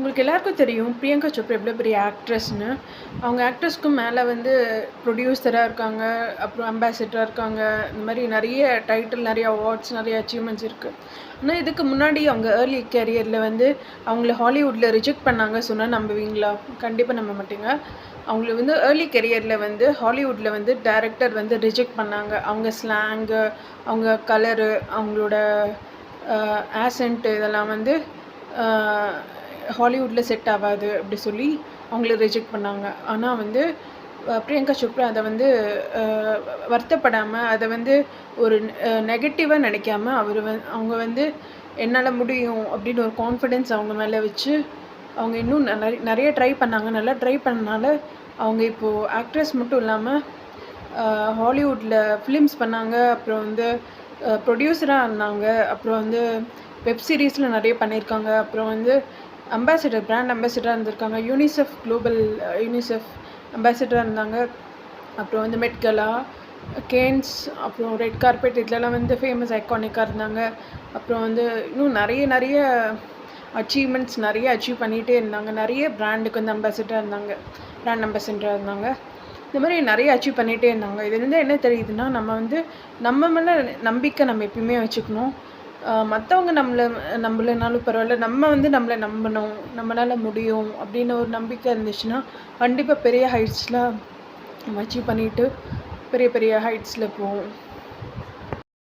உங்களுக்கு எல்லாருக்கும் தெரியும் பிரியங்கா சோப்ரா எவ்வளோ பெரிய ஆக்ட்ரஸ்னு. அவங்க ஆக்ட்ரஸ்க்கும் மேலே வந்து ப்ரொடியூசராக இருக்காங்க, அப்புறம் அம்பாசிடராக இருக்காங்க. இந்த மாதிரி நிறைய டைட்டில், நிறைய அவார்ட்ஸ், நிறைய அச்சீவ்மெண்ட்ஸ் இருக்குது. ஆனால் இதுக்கு முன்னாடி அவங்க ஏர்லி கேரியரில் வந்து அவங்கள ஹாலிவுட்டில் ரிஜெக்ட் பண்ணாங்க சொன்னால் நம்புவீங்களா? கண்டிப்பாக நம்ப மாட்டீங்க. அவங்கள வந்து ஏர்லி கெரியரில் வந்து ஹாலிவுட்டில் வந்து டைரக்டர் வந்து ரிஜெக்ட் பண்ணாங்க. அவங்க ஸ்லாங்கு, அவங்க கலரு, அவங்களோட ஆசென்ட்டு இதெல்லாம் வந்து ஹாலிவுட்டில் செட் ஆகாது அப்படி சொல்லி அவங்கள ரிஜெக்ட் பண்ணாங்க. ஆனால் வந்து பிரியங்கா சோப்ரா அதை வந்து வருத்தப்படாமல், அதை வந்து ஒரு நெகட்டிவாக நினைக்காம அவங்க வந்து என்னால் முடியும் அப்படின்னு ஒரு கான்ஃபிடென்ஸ் அவங்க மேலே வச்சு அவங்க இன்னும் நிறைய ட்ரை பண்ணாங்க. நல்லா ட்ரை பண்ணனால அவங்க இப்போது ஆக்ட்ரஸ் மட்டும் இல்லாமல் ஹாலிவுட்டில் ஃபிலிம்ஸ் பண்ணாங்க. அப்புறம் வந்து ப்ரொடியூசராக இருந்தாங்க. அப்புறம் வந்து வெப் சீரிஸில் நிறைய பண்ணியிருக்காங்க. அப்புறம் வந்து அம்பாசிடர், பிராண்ட் அம்பாசிடராக இருந்திருக்காங்க. யூனிசெஃப் அம்பாசிடராக இருந்தாங்க. அப்புறம் வந்து மெட்கலா, கேன்ஸ், அப்புறம் ரெட் கார்பெட், இதெல்லாம் வந்து ஃபேமஸ் ஐகானிக்காக இருந்தாங்க. அப்புறம் வந்து இன்னும் நிறைய அச்சீவ்மெண்ட்ஸ் நிறைய அச்சீவ் பண்ணிகிட்டே இருந்தாங்க. நிறைய பிராண்டுக்கு வந்து பிராண்ட் அம்பாசிடராக இருந்தாங்க. இந்த மாதிரி நிறைய அச்சீவ் பண்ணிகிட்டே இருந்தாங்க. இதுலேருந்து என்ன தெரியுதுன்னா, நம்ம மேலே நம்பிக்கை நம்ம எப்பயுமே வச்சுக்கணும். மற்றவங்க நம்பலைனாலும் பரவாயில்ல, நம்ம வந்து நம்மளை நம்பணும், நம்மளால் முடியும் அப்படின்னு ஒரு நம்பிக்கை இருந்துச்சுன்னா கண்டிப்பாக பெரிய ஹைட்ஸில் நம்ம அச்சீவ் பண்ணிவிட்டு பெரிய ஹைட்ஸில் போவோம்.